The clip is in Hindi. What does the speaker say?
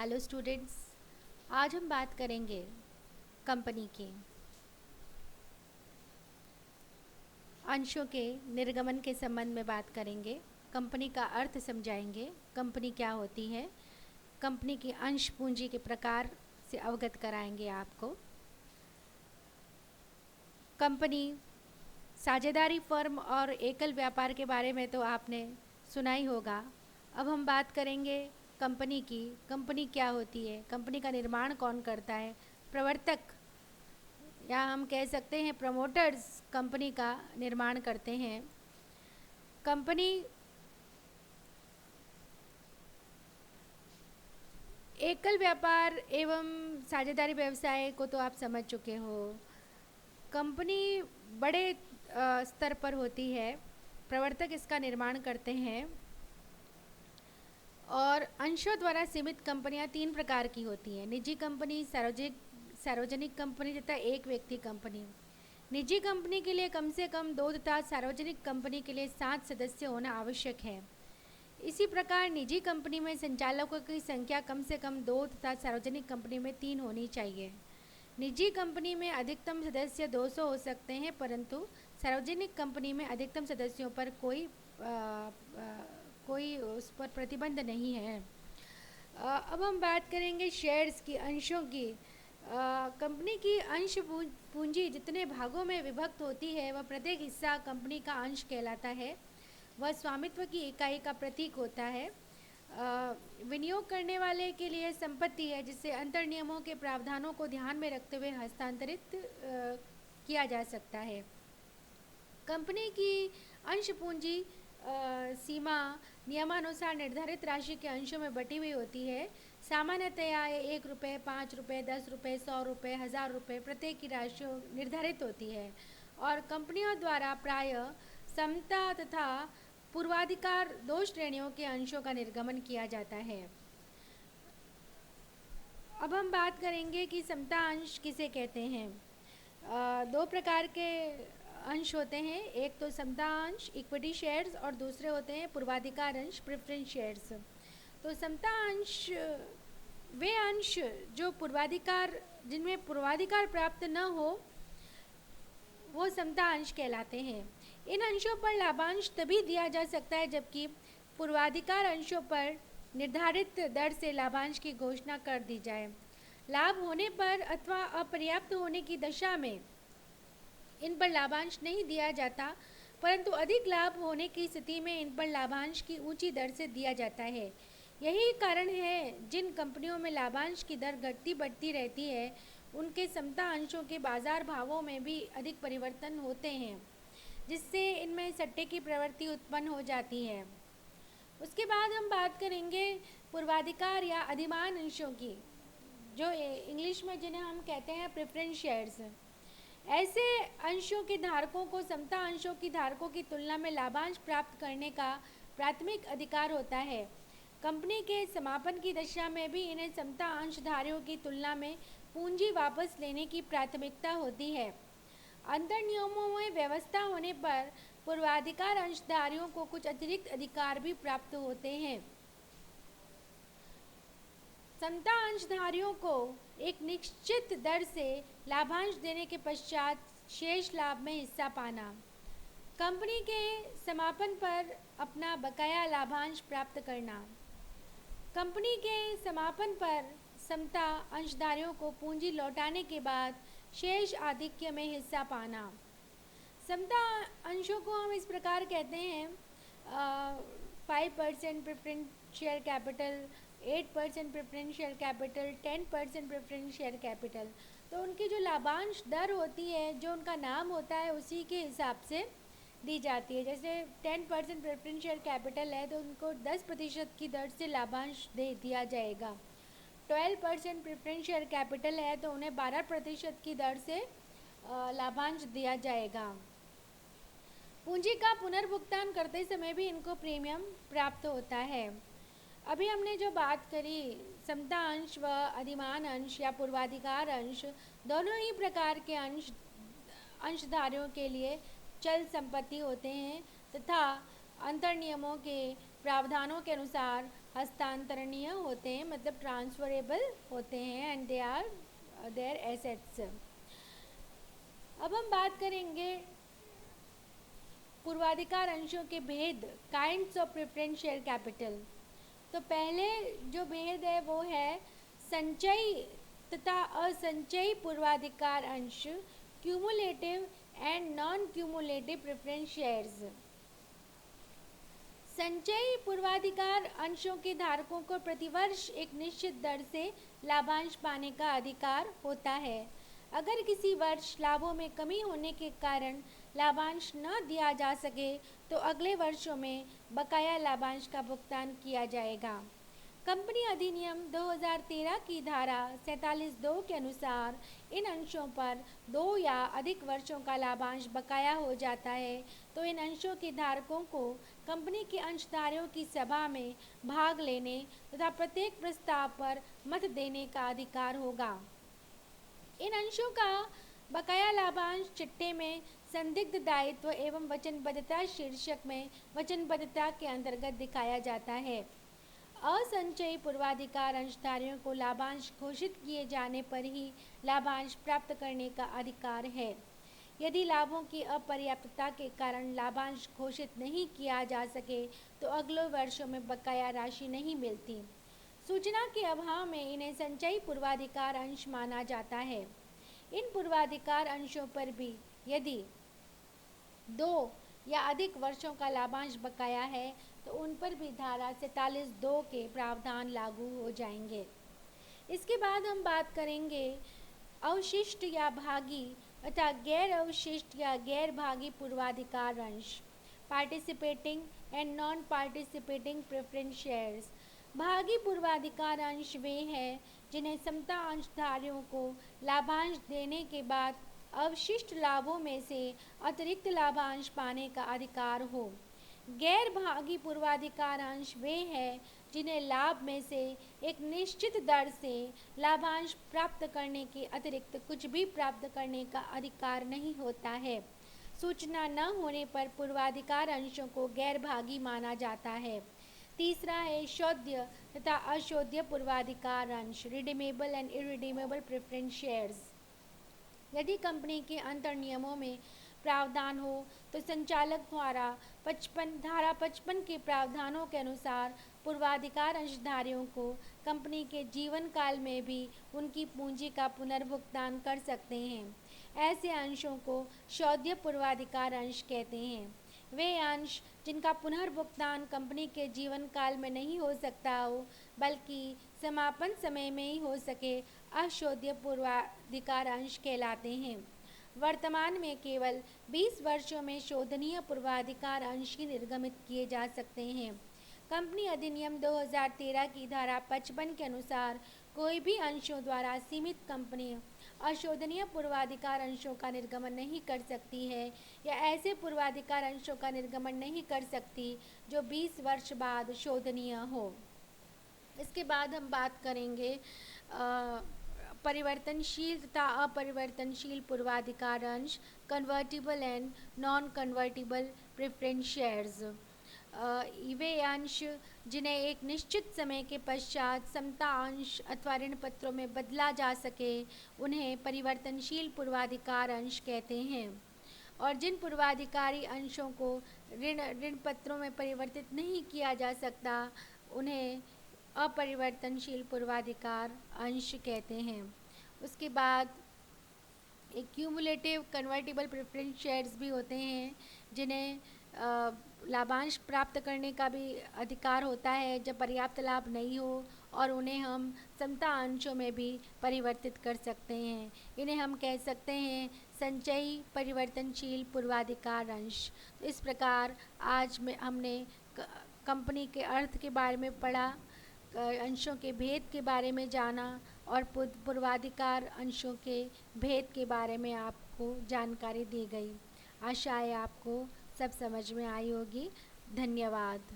Hello students. आज हम बात करेंगे कंपनी की अंशों के निर्गमन के संबंध में बात करेंगे। कंपनी का अर्थ समझाएंगे, कंपनी क्या होती है, कंपनी की अंश पूंजी के प्रकार से अवगत कराएंगे आपको। कंपनी, साझेदारी फर्म और एकल व्यापार के बारे में तो आपने सुना ही होगा। अब हम बात करेंगे कंपनी की। कंपनी क्या होती है, कंपनी का निर्माण कौन करता है। प्रवर्तक या हम कह सकते हैं प्रमोटर्स कंपनी का निर्माण करते हैं। कंपनी एकल व्यापार एवं साझेदारी व्यवसाय को तो आप समझ चुके हो। कंपनी बड़े स्तर पर होती है, प्रवर्तक इसका निर्माण करते हैं। और अंशों द्वारा सीमित कंपनियां तीन प्रकार की होती हैं: निजी कंपनी, सार्वजनिक कंपनी तथा एक व्यक्ति कंपनी। निजी कंपनी के लिए कम से कम 2 तथा सार्वजनिक कंपनी के लिए 7 सदस्य होना आवश्यक है। इसी प्रकार निजी कंपनी में संचालकों की संख्या कम से कम 2 तथा सार्वजनिक कंपनी में 3 होनी चाहिए। निजी कंपनी में अधिकतम सदस्य 200 हो सकते हैं, परंतु सार्वजनिक कंपनी में अधिकतम सदस्यों पर कोई उस पर प्रतिबंध नहीं है। अब हम बात करेंगे शेयर्स की, अंशों की। कंपनी की अंश पूंजी जितने भागों में विभक्त होती है, वह प्रत्येक हिस्सा कंपनी का अंश कहलाता है। वह स्वामित्व की इकाई का प्रतीक होता है। विनियोग करने वाले के लिए संपत्ति है, जिसे अंतर नियमों के प्रावधानों को ध्यान में रखते हुए हस्तांतरित किया जा सकता है। कंपनी की अंश पूंजी सीमा नियमानुसार निर्धारित राशि के अंशों में बटी हुई होती है। सामान्यतया 1 रुपये, 5 रुपये, 10 रुपये, 100 रुपये, 1000 रुपये प्रत्येक की राशि निर्धारित होती है और कंपनियों द्वारा प्रायः समता तथा पूर्वाधिकार 2 श्रेणियों के अंशों का निर्गमन किया जाता है। अब हम बात करेंगे कि समता अंश किसे कहते हैं। 2 प्रकार के अंश होते हैं, एक तो समता अंश इक्विटी शेयर्स और दूसरे होते हैं पूर्वाधिकार अंश प्रेफरेंस शेयर्स। तो समता अंश वे अंश जो जिनमें पूर्वाधिकार प्राप्त न हो, वो समता अंश कहलाते हैं। इन अंशों पर लाभांश तभी दिया जा सकता है जबकि पूर्वाधिकार अंशों पर निर्धारित दर से लाभांश की घोषणा कर दी जाए। लाभ होने पर अथवा अपर्याप्त होने की दशा में इन पर लाभांश नहीं दिया जाता, परंतु अधिक लाभ होने की स्थिति में इन पर लाभांश की ऊंची दर से दिया जाता है। यही कारण है जिन कंपनियों में लाभांश की दर घटती बढ़ती रहती है, उनके समता अंशों के बाजार भावों में भी अधिक परिवर्तन होते हैं, जिससे इनमें सट्टे की प्रवृत्ति उत्पन्न हो जाती है। उसके बाद हम बात करेंगे पूर्वाधिकार या अधिमान अंशों की, जो इंग्लिश में जिन्हें हम कहते हैं प्रेफरेंस शेयर्स। ऐसे अंशों के धारकों को समता अंशों की धारकों की तुलना में लाभांश प्राप्त करने का प्राथमिक अधिकार होता है। कंपनी के समापन की दशा में भी इन्हें समता अंशधारियों की तुलना में पूंजी वापस लेने की प्राथमिकता होती है। अंतर नियमों में व्यवस्था होने पर पूर्वाधिकार अंशधारियों को कुछ अतिरिक्त अधिकार भी प्राप्त होते हैं। समता अंशधारियों को एक निश्चित दर से लाभांश देने के पश्चात शेष लाभ में हिस्सा पाना, कंपनी के समापन पर अपना बकाया लाभांश प्राप्त करना, कंपनी के समापन पर समता अंशधारियों को पूंजी लौटाने के बाद शेष आधिक्य में हिस्सा पाना। समता अंशों को हम इस प्रकार कहते हैं: 5% preference share capital, 8% preference share capital, 10% preference share capital. तो उनकी जो लाभांश दर होती है, जो उनका नाम होता है, उसी के हिसाब से दी जाती है। जैसे 10% प्रेफरेंस शेयर कैपिटल है तो उनको 10% की दर से लाभांश दे दिया जाएगा। 12% प्रेफरेंस शेयर कैपिटल है तो उन्हें 12% की दर से लाभांश दिया जाएगा। पूंजी का पुनर्भुगतान करते समय भी इनको प्रीमियम प्राप्त होता है। अभी हमने जो बात करी, समता अंश व अधिमान अंश या पूर्वाधिकार अंश, दोनों ही प्रकार के अंशधारियों के लिए चल संपत्ति होते हैं तथा अंतर नियमों के प्रावधानों के अनुसार हस्तांतरणीय होते हैं, मतलब ट्रांसफरेबल होते हैं, and they are their assets. अब हम बात करेंगे पूर्वाधिकार अंशों के भेद, kinds of preference share capital. तो पहले जो भेद है वो है संचयी तथा असंचयी पूर्वाधिकार अंश, cumulative and non cumulative preference shares. संचयी पूर्वाधिकार अंशों के धारकों को प्रतिवर्ष एक निश्चित दर से लाभांश पाने का अधिकार होता है। अगर किसी वर्ष लाभों में कमी होने के कारण लाभांश न दिया जा सके तो अगले वर्षों में बकाया लाभांश का भुगतान किया जाएगा। कंपनी अधिनियम 2013 की धारा 47(2) के अनुसार इन अंशों पर 2 या अधिक वर्षों का लाभांश बकाया हो जाता है तो इन अंशों के धारकों को कंपनी के अंशधारियों की सभा में भाग लेने तथा प्रत्येक प्रस्ताव पर मत देने का अधिकार होगा। इन अंशों का बकाया लाभांश चिट्ठे में संदिग्ध दायित्व एवं वचनबद्धता शीर्षक में वचनबद्धता के अंतर्गत दिखाया जाता है। असंचयी पूर्वाधिकार अंशधारियों को लाभांश घोषित किए जाने पर ही लाभांश प्राप्त करने का अधिकार है। यदि लाभों की अपर्याप्तता के कारण लाभांश घोषित नहीं किया जा सके तो अगले वर्षों में बकाया राशि नहीं मिलती। सूचना के अभाव में इन्हें संचयी पूर्वाधिकार अंश माना जाता है। इन पूर्वाधिकार अंशों पर भी यदि 2 या अधिक वर्षों का लाभांश बकाया है तो उन पर भी धारा 47(2) के प्रावधान लागू हो जाएंगे। इसके बाद हम बात करेंगे अवशिष्ट या भागी अथवा गैर अवशिष्ट या गैर भागी पूर्वाधिकार अंश, participating and non participating preference shares. भागी पूर्वाधिकार अंश वे हैं जिन्हें समता अंशधारियों को लाभांश देने के बाद अवशिष्ट लाभों में से अतिरिक्त लाभांश पाने का अधिकार हो। गैर भागी पूर्वाधिकार अंश वे हैं जिन्हें लाभ में से एक निश्चित दर से लाभांश प्राप्त करने के अतिरिक्त कुछ भी प्राप्त करने का अधिकार नहीं होता है। सूचना न होने पर पूर्वाधिकार अंशों को गैर भागी माना जाता है। तीसरा है शोध्य तथा अशोध्य पूर्वाधिकार अंश, redeemable and irredeemable preference shares. यदि कंपनी के अंतर नियमों में प्रावधान हो तो संचालक द्वारा धारा 55 के प्रावधानों के अनुसार पूर्वाधिकार अंशधारियों को कंपनी के जीवन काल में भी उनकी पूंजी का पुनर्भुगतान कर सकते हैं। ऐसे अंशों को शोध्य पूर्वाधिकार अंश कहते हैं। वे अंश जिनका पुनर्भुगतान कंपनी के जीवन काल में नहीं हो सकता हो बल्कि समापन समय में ही हो सके, अशोध्य पूर्वाधिकार अंश कहलाते हैं। वर्तमान में केवल 20 वर्षों में शोधनीय पूर्वाधिकार अंश ही निर्गमित किए जा सकते हैं। कंपनी अधिनियम 2013 की धारा 55 के अनुसार कोई भी अंशों द्वारा सीमित कंपनी अशोधनीय पूर्वाधिकार अंशों का निर्गमन नहीं कर सकती है या ऐसे पूर्वाधिकार अंशों का निर्गमन नहीं कर सकती जो 20 वर्ष बाद शोधनीय हो। इसके बाद हम बात करेंगे परिवर्तनशील तथा अपरिवर्तनशील पूर्वाधिकार अंश, convertible and non convertible preference shares. वे अंश जिन्हें एक निश्चित समय के पश्चात समता अंश अथवा ऋण पत्रों में बदला जा सके उन्हें परिवर्तनशील पूर्वाधिकार अंश कहते हैं। और जिन पूर्वाधिकारी अंशों को ऋण पत्रों में परिवर्तित नहीं किया जा सकता उन्हें अपरिवर्तनशील पूर्वाधिकार अंश कहते हैं। उसके बाद एक क्यूमुलेटिव कन्वर्टिबल प्रेफरेंस शेयर्स भी होते हैं जिन्हें लाभांश प्राप्त करने का भी अधिकार होता है जब पर्याप्त लाभ नहीं हो और उन्हें हम समता अंशों में भी परिवर्तित कर सकते हैं। इन्हें हम कह सकते हैं संचयी परिवर्तनशील पूर्वाधिकार अंश। तो इस प्रकार आज में हमने कंपनी के अर्थ के बारे में पढ़ा, अंशों के भेद के बारे में जाना और पूर्वाधिकार अंशों के भेद के बारे में आपको जानकारी दी गई। आशा है आपको सब समझ में आई होगी। धन्यवाद।